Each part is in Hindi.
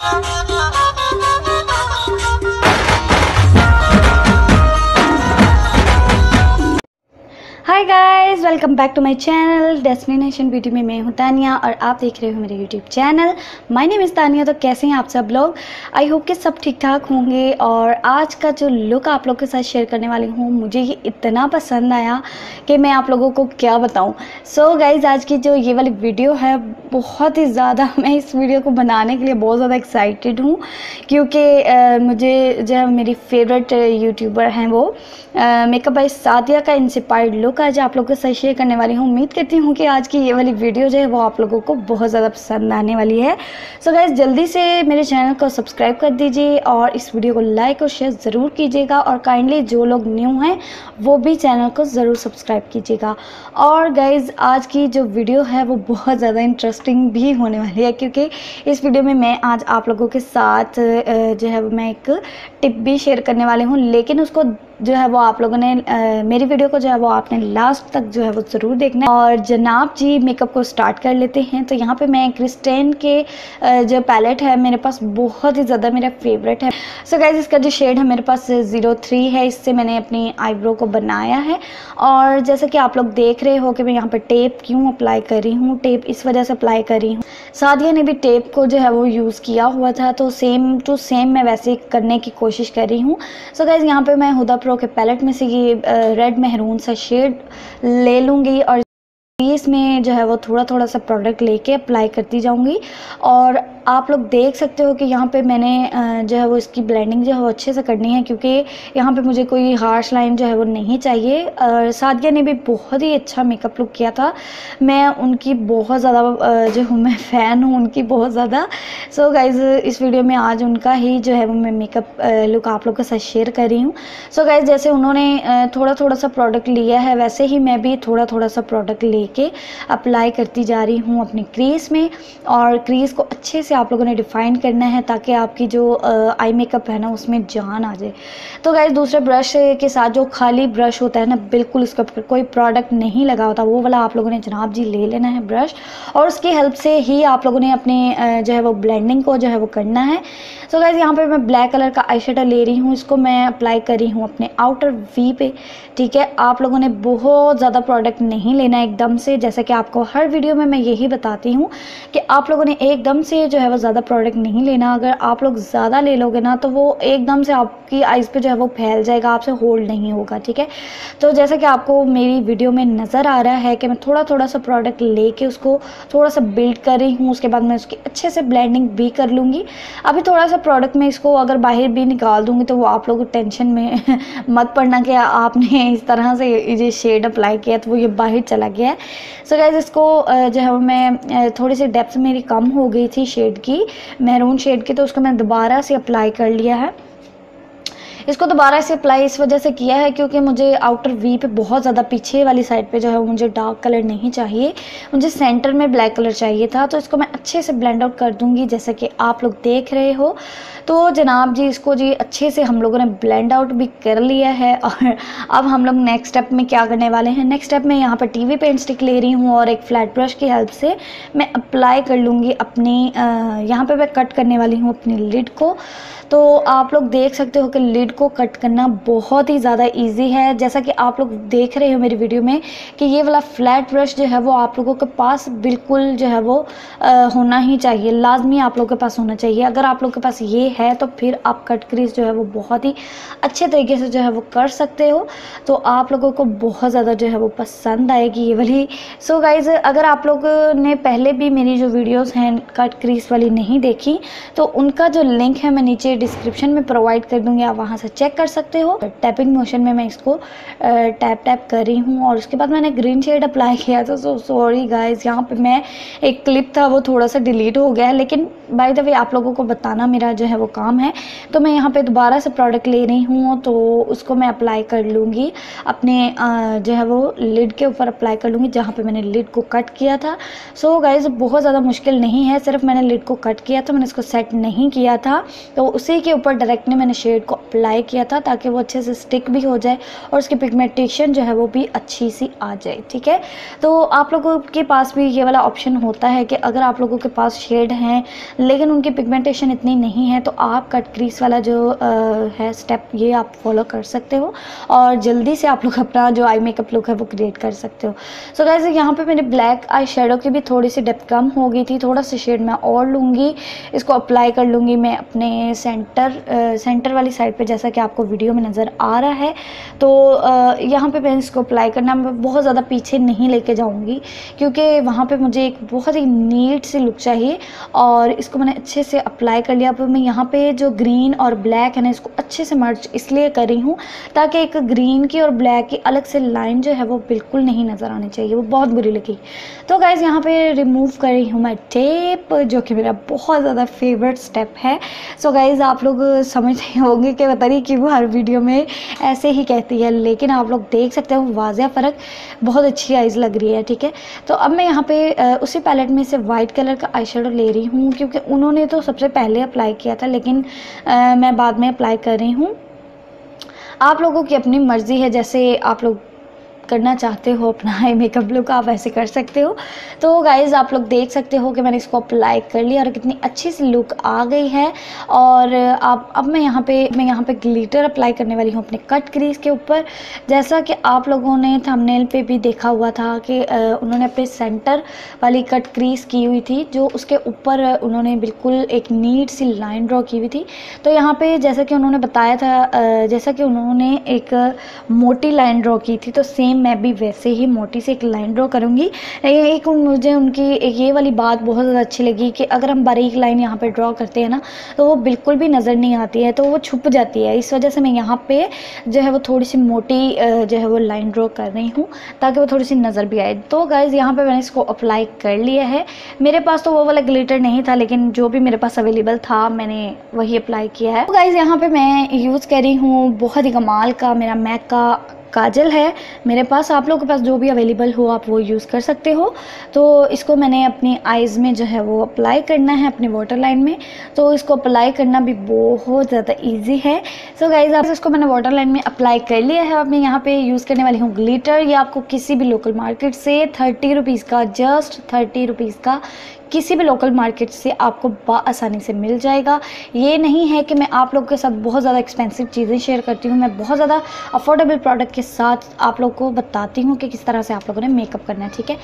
Hi guys, welcome back to my channel destination beauty में मैं हूं तानिया और आप देख रहे हो मेरे YouTube channel. My name is Tania. तो कैसे हैं आप सब लोग? आई होप कि सब ठीक ठाक होंगे। और आज का जो लुक आप लोगों के साथ शेयर करने वाली हूं, मुझे ये इतना पसंद आया कि मैं आप लोगों को क्या बताऊं। सो गाइस, आज की जो ये वाली वीडियो है बहुत ही ज़्यादा, मैं इस वीडियो को बनाने के लिए बहुत ज़्यादा एक्साइटेड हूँ क्योंकि मुझे जो मेरी फेवरेट यूट्यूबर हैं वो मेकअप बाय सादिया का इंस्पायर्ड लुक आज आप लोगों के साथ शेयर करने वाली हूँ। उम्मीद करती हूँ कि आज की ये वाली वीडियो जो है वो आप लोगों को बहुत ज़्यादा पसंद आने वाली है। सो गाइस, जल्दी से मेरे चैनल को सब्सक्राइब कर दीजिए और इस वीडियो को लाइक और शेयर ज़रूर कीजिएगा। और काइंडली जो लोग न्यू हैं वो भी चैनल को ज़रूर सब्सक्राइब कीजिएगा। और गाइज़, आज की जो वीडियो है वो बहुत ज़्यादा इंटरेस्टिंग भी होने वाली है क्योंकि इस वीडियो में मैं आज आप लोगों के साथ जो है मैं एक टिप भी शेयर करने वाली हूँ, लेकिन उसको जो है वो आप लोगों ने मेरी वीडियो को जो है वो आपने लास्ट तक जो है वो ज़रूर देखना है। और जनाब जी, मेकअप को स्टार्ट कर लेते हैं। तो यहाँ पे मैं क्रिस्टेन के जो पैलेट है मेरे पास बहुत ही ज़्यादा मेरा फेवरेट है। सो गाइस, इसका जो शेड है मेरे पास 03 है। इससे मैंने अपनी आईब्रो को बनाया है। और जैसे कि आप लोग देख रहे हो कि मैं यहाँ पर टेप क्यों अप्लाई कर रही हूँ, टेप इस वजह से अप्लाई कर रही हूँ, सादिया ने भी टेप को जो है वो यूज़ किया हुआ था, तो सेम टू सेम मैं वैसे करने की कोशिश कर रही हूँ। सो गाइस, यहाँ पे मैं हुदा के पैलेट में से ये रेड मेहरून सा शेड ले लूँगी और इसमें जो है वो थोड़ा थोड़ा सा प्रोडक्ट लेके अप्लाई करती जाऊंगी। और आप लोग देख सकते हो कि यहाँ पे मैंने जो है वो इसकी ब्लेंडिंग जो है वो अच्छे से करनी है क्योंकि यहाँ पे मुझे कोई हार्श लाइन जो है वो नहीं चाहिए। और सादिया ने भी बहुत ही अच्छा मेकअप लुक किया था। मैं उनकी बहुत ज़्यादा जो हूँ मैं फ़ैन हूँ उनकी बहुत ज़्यादा। सो गाइज़, इस वीडियो में आज उनका ही जो है वो मैं मेकअप लुक आप लोग के साथ शेयर कर रही हूँ। सो गाइज़, जैसे उन्होंने थोड़ा थोड़ा सा प्रोडक्ट लिया है वैसे ही मैं भी थोड़ा थोड़ा सा प्रोडक्ट के अप्लाई करती जा रही हूँ अपनी क्रीज में। और क्रीज को अच्छे से आप लोगों ने डिफाइन करना है ताकि आपकी जो आई मेकअप है ना उसमें जान आ जाए। तो गाइस, दूसरे ब्रश के साथ जो खाली ब्रश होता है ना, बिल्कुल उसका कोई प्रोडक्ट नहीं लगा होता, वो वाला आप लोगों ने जनाब जी ले लेना है ब्रश। और उसकी हेल्प से ही आप लोगों ने अपने जो है वो ब्लेंडिंग को जो है वो करना है। सो गाइस, यहाँ पे मैं ब्लैक कलर का आई शेडो ले रही हूँ। इसको मैं अप्लाई कर रही हूँ अपने आउटर वी पे। ठीक है, आप लोगों ने बहुत ज़्यादा प्रोडक्ट नहीं लेना एकदम से, जैसे कि आपको हर वीडियो में मैं यही बताती हूँ कि आप लोगों ने एकदम से जो है वो ज़्यादा प्रोडक्ट नहीं लेना। अगर आप लोग ज़्यादा ले लोगे ना तो वो एकदम से आपकी आइज़ पे जो है वो फैल जाएगा, आपसे होल्ड नहीं होगा। ठीक है, तो जैसा कि आपको मेरी वीडियो में नज़र आ रहा है कि मैं थोड़ा थोड़ा सा प्रोडक्ट लेके उसको थोड़ा सा बिल्ड कर रही हूँ, उसके बाद मैं उसकी अच्छे से ब्लेंडिंग भी कर लूँगी। अभी थोड़ा सा प्रोडक्ट में इसको अगर बाहर भी निकाल दूँगी तो वो आप लोग टेंशन में मत पड़ना कि आपने इस तरह से ये शेड अप्लाई किया तो वो ये बाहर चला गया है। सो गाइस, इसको जो है मैं थोड़ी सी डेप्थ मेरी कम हो गई थी शेड की, मैरून शेड की, तो उसको मैं दोबारा से अप्लाई कर लिया है। इसको दोबारा से अप्लाई इस वजह से किया है क्योंकि मुझे आउटर वी पे बहुत ज़्यादा पीछे वाली साइड पे जो है वो मुझे डार्क कलर नहीं चाहिए, मुझे सेंटर में ब्लैक कलर चाहिए था। तो इसको मैं अच्छे से ब्लेंड आउट कर दूंगी जैसे कि आप लोग देख रहे हो। तो जनाब जी, इसको जी अच्छे से हम लोगों ने ब्लेंड आउट भी कर लिया है। और अब हम लोग नेक्स्ट स्टेप में क्या करने वाले हैं, नेक्स्ट स्टेप में यहाँ पर टीवी पेंट स्टिक ले रही हूँ और एक फ्लैट ब्रश की हेल्प से मैं अप्लाई कर लूँगी अपनी यहाँ पर मैं कट करने वाली हूँ अपनी लिड को। तो आप लोग देख सकते हो कि लिड को कट करना बहुत ही ज़्यादा इजी है। जैसा कि आप लोग देख रहे हो मेरी वीडियो में कि ये वाला फ्लैट ब्रश जो है वो आप लोगों के पास बिल्कुल जो है वो होना ही चाहिए, लाजमी आप लोगों के पास होना चाहिए। अगर आप लोग के पास ये है तो फिर आप कट क्रीज जो है वो बहुत ही अच्छे तरीके से जो है वो कर सकते हो। तो आप लोगों को बहुत ज़्यादा जो है वो पसंद आएगी ये वाली। सो गाइज, अगर आप लोग ने पहले भी मेरी जो वीडियोज़ हैं कट क्रीज वाली नहीं देखी तो उनका जो लिंक है मैं नीचे डिस्क्रिप्शन में प्रोवाइड कर दूंगी, आप वहां से चेक कर सकते हो। टैपिंग मोशन में मैं इसको टैप टैप कर रही हूँ और उसके बाद मैंने ग्रीन शेड अप्लाई किया था। सो सॉरी गाइस, यहाँ पे मैं एक क्लिप था वो थोड़ा सा डिलीट हो गया है, लेकिन बाय द वे आप लोगों को बताना मेरा जो है वो काम है। तो मैं यहाँ पे दोबारा से प्रोडक्ट ले रही हूँ तो उसको मैं अप्लाई कर लूँगी अपने जो है वो लिड के ऊपर अप्लाई कर लूँगी जहाँ पे मैंने लिड को कट किया था। सो गाइस, बहुत ज़्यादा मुश्किल नहीं है, सिर्फ मैंने लिड को कट किया था, मैंने इसको सेट नहीं किया था। तो उसी के ऊपर डायरेक्टली मैंने शेड को अप्लाई अप्लाई किया था ताकि वो अच्छे से स्टिक भी हो जाए और उसकी पिगमेंटेशन जो है वो भी अच्छी सी आ जाए। ठीक है, तो आप लोगों के पास भी ये वाला ऑप्शन होता है कि अगर आप लोगों के पास शेड हैं लेकिन उनकी पिगमेंटेशन इतनी नहीं है तो आप कट क्रीज वाला जो है स्टेप ये आप फॉलो कर सकते हो और जल्दी से आप लोग अपना जो आई मेकअप लुक है वो क्रिएट कर सकते हो। सो गाइस, यहाँ पे मेरे ब्लैक आई शेडो की भी थोड़ी सी डेप्थ कम हो गई थी, थोड़ा सा शेड मैं और लूँगी, इसको अप्लाई कर लूँगी मैं अपने सेंटर वाली साइड पे जैसा कि आपको वीडियो में नज़र आ रहा है। तो यहाँ पे मैं इसको अप्लाई करना मैं बहुत ज़्यादा पीछे नहीं लेके जाऊँगी क्योंकि वहाँ पे मुझे एक बहुत ही नीट सी लुक चाहिए और इसको मैंने अच्छे से अप्लाई कर लिया। अब मैं यहाँ पे जो ग्रीन और ब्लैक है ना इसको अच्छे से मर्ज इसलिए कर रही हूँ ताकि एक ग्रीन की और ब्लैक की अलग से लाइन जो है वो बिल्कुल नहीं नज़र आनी चाहिए, वो बहुत बुरी लगी। तो गाइज़ यहाँ पे रिमूव कर रही हूँ मैं टेप, जो कि मेरा बहुत ज़्यादा फेवरेट स्टेप है। सो गाइज़ आप लोग समझ नहीं होंगे कि पता नहीं क्यों हर वीडियो में ऐसे ही कहती है, लेकिन आप लोग देख सकते हो वाज़ेह फ़र्क, बहुत अच्छी आइज़ लग रही है। ठीक है, तो अब मैं यहाँ पे उसी पैलेट में से वाइट कलर का आई शेडो ले रही हूँ क्योंकि उन्होंने तो सबसे पहले अप्लाई किया था लेकिन मैं बाद में अप्लाई कर रही हूँ। आप लोगों की अपनी मर्ज़ी है, जैसे आप लोग करना चाहते हो अपना आई मेकअप लुक आप ऐसे कर सकते हो। तो गाइज़ आप लोग देख सकते हो कि मैंने इसको अप्लाई कर लिया और कितनी अच्छी सी लुक आ गई है। और अब मैं यहाँ पे ग्लिटर अप्लाई करने वाली हूँ अपने कट क्रीज के ऊपर। जैसा कि आप लोगों ने थंबनेल पे भी देखा हुआ था कि उन्होंने अपने सेंटर वाली कट क्रीज की हुई थी, जो उसके ऊपर उन्होंने बिल्कुल एक नीट सी लाइन ड्रॉ की हुई थी। तो यहाँ पे जैसा कि उन्होंने बताया था, जैसा कि उन्होंने एक मोटी लाइन ड्रॉ की थी तो सेम मैं भी वैसे ही मोटी से एक लाइन ड्रॉ करूँगी। एक मुझे उनकी ये वाली बात बहुत ज़्यादा अच्छी लगी कि अगर हम बारीक लाइन यहाँ पे ड्रॉ करते हैं ना तो वो बिल्कुल भी नज़र नहीं आती है, तो वो छुप जाती है। इस वजह से मैं यहाँ पे जो है वो थोड़ी सी मोटी जो है वो लाइन ड्रॉ कर रही हूँ ताकि वो थोड़ी सी नज़र भी आए। तो गाइज़ यहाँ पे मैंने इसको अप्लाई कर लिया है। मेरे पास तो वो वाला ग्लिटर नहीं था लेकिन जो भी मेरे पास अवेलेबल था मैंने वही अप्लाई किया है। तो गाइज़ यहाँ पे मैं यूज़ कर रही हूँ बहुत ही कमाल का मेरा मैक का काजल है मेरे पास। आप लोगों के पास जो भी अवेलेबल हो आप वो यूज़ कर सकते हो। तो इसको मैंने अपनी आइज़ में जो है वो अप्लाई करना है अपनी वाटर लाइन में, तो इसको अप्लाई करना भी बहुत ज़्यादा इजी है। सो गाइज़ आप इसको मैंने वाटर लाइन में अप्लाई कर लिया है। अब मैं यहाँ पे यूज़ करने वाली हूँ ग्लिटर। ये आपको किसी भी लोकल मार्केट से 30 रुपीज़ का, जस्ट 30 रुपीज़ का किसी भी लोकल मार्केट से आपको आसानी से मिल जाएगा। ये नहीं है कि मैं आप लोगों के साथ बहुत ज़्यादा एक्सपेंसिव चीज़ें शेयर करती हूँ, मैं बहुत ज़्यादा अफोर्डेबल प्रोडक्ट के साथ आप लोगों को बताती हूँ कि किस तरह से आप लोगों ने मेकअप करना है। ठीक है,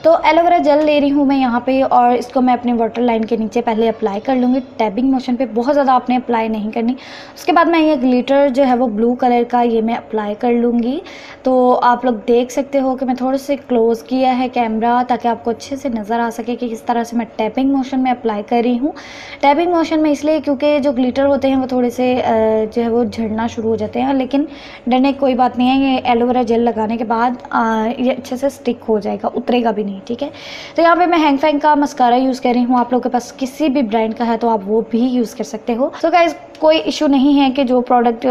तो एलोवेरा जेल ले रही हूँ मैं यहाँ पे और इसको मैं अपनी वाटर लाइन के नीचे पहले अप्लाई कर लूँगी टैबिंग मोशन पे, बहुत ज़्यादा आपने अप्लाई नहीं करनी। उसके बाद मैं ये ग्लिटर जो है वो ब्लू कलर का ये मैं अप्लाई कर लूँगी। तो आप लोग देख सकते हो कि मैं थोड़े से क्लोज़ किया है कैमरा ताकि आपको अच्छे से नज़र आ सके कि किस तरह से मैं टैपिंग मोशन में अप्लाई कर रही हूँ। टैपिंग मोशन में इसलिए क्योंकि जो ग्लिटर होते हैं वो थोड़े से जो है वो झड़ना शुरू हो जाते हैं, लेकिन डरने की कोई बात नहीं है। ये एलोवेरा जेल लगाने के बाद ये अच्छे से स्टिक हो जाएगा, उतरेगा भी नहीं। ठीक है, तो यहाँ पे मैं हैंगफैंग का मस्कारा यूज़ कर रही हूँ। आप लोगों के पास किसी भी ब्रांड का है तो आप वो भी यूज़ कर सकते हो। सो गाइस कोई इशू नहीं है कि जो प्रोडक्ट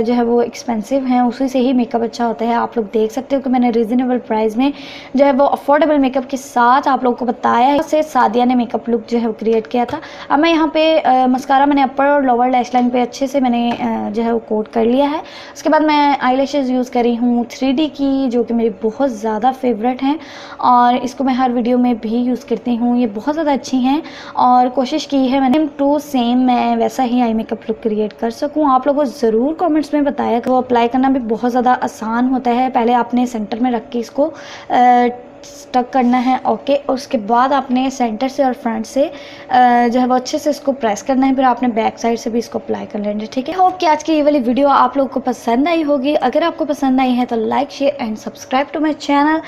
जो है वो एक्सपेंसिव हैं उसी से ही मेकअप अच्छा होता है। आप लोग देख सकते हो कि मैंने रीज़नेबल प्राइस में जो है वो अफोर्डेबल मेकअप के साथ आप लोगों को बताया है। उससे सादिया ने मेकअप लुक जो है वो क्रिएट किया था। अब मैं यहाँ पे मस्कारा मैंने अपर और लोअर लैश लाइन पे अच्छे से मैंने जो है वो कोट कर लिया है। उसके बाद मैं आईलैशेस यूज़ कर रही हूँ 3D की, जो कि मेरी बहुत ज़्यादा फेवरेट हैं और इसको मैं हर वीडियो में भी यूज़ करती हूँ। ये बहुत ज़्यादा अच्छी हैं और कोशिश की है मैंने टू सेम मैं वैसा ही आई मेकअप लुक क्रिएट कर सकूं। आप लोगों को ज़रूर कमेंट्स में बताया कि वो अप्लाई करना भी बहुत ज़्यादा आसान होता है। पहले आपने सेंटर में रख के इसको स्टक करना है, ओके। उसके बाद आपने सेंटर से और फ्रंट से जो है वो अच्छे से इसको प्रेस करना है, फिर आपने बैक साइड से भी इसको अप्लाई कर लेना है। ठीक है, होप कि आज की ये वाली वीडियो आप लोगों को पसंद आई होगी। अगर आपको पसंद आई है तो like share and subscribe to my channel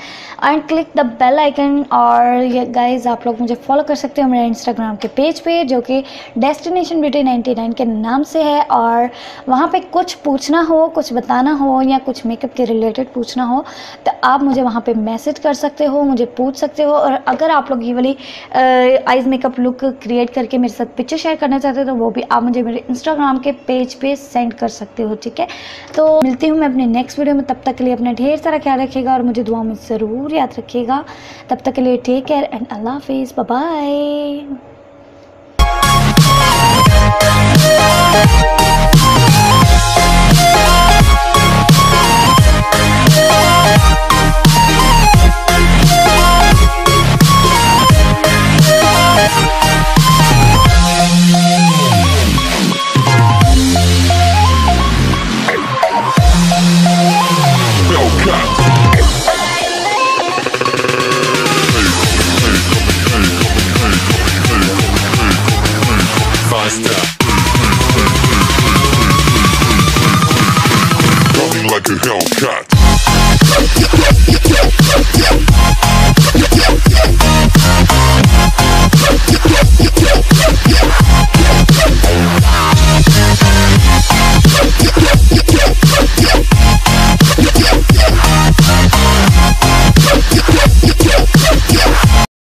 and click the bell icon. और ये गाइज आप लोग मुझे फॉलो कर सकते हो मेरे इंस्टाग्राम के पेज पे, जो कि डेस्टिनेशन ब्यूटी 99 के नाम से है। और वहाँ पे कुछ पूछना हो, कुछ बताना हो या कुछ मेकअप के रिलेटेड पूछना हो तो आप मुझे वहाँ पे मैसेज कर सकते हो, मुझे पूछ सकते हो। और अगर आप लोग ये वाली आइज़ मेकअप लुक क्रिएट करके मेरे साथ पिक्चर शेयर करना चाहते हो तो वो भी आप मुझे मेरे इंस्टाग्राम के पेज पे सेंड कर सकते हो। ठीक है, तो मिलती हूँ मैं अपने नेक्स्ट वीडियो में। तब तक के लिए अपना ढेर सारा ख्याल रखिएगा और मुझे दुआ में ज़रूर याद रखिएगा। तब तक के लिए टेक केयर एंड अल्लाह हाफिज़, bye bye. like a Hellcat.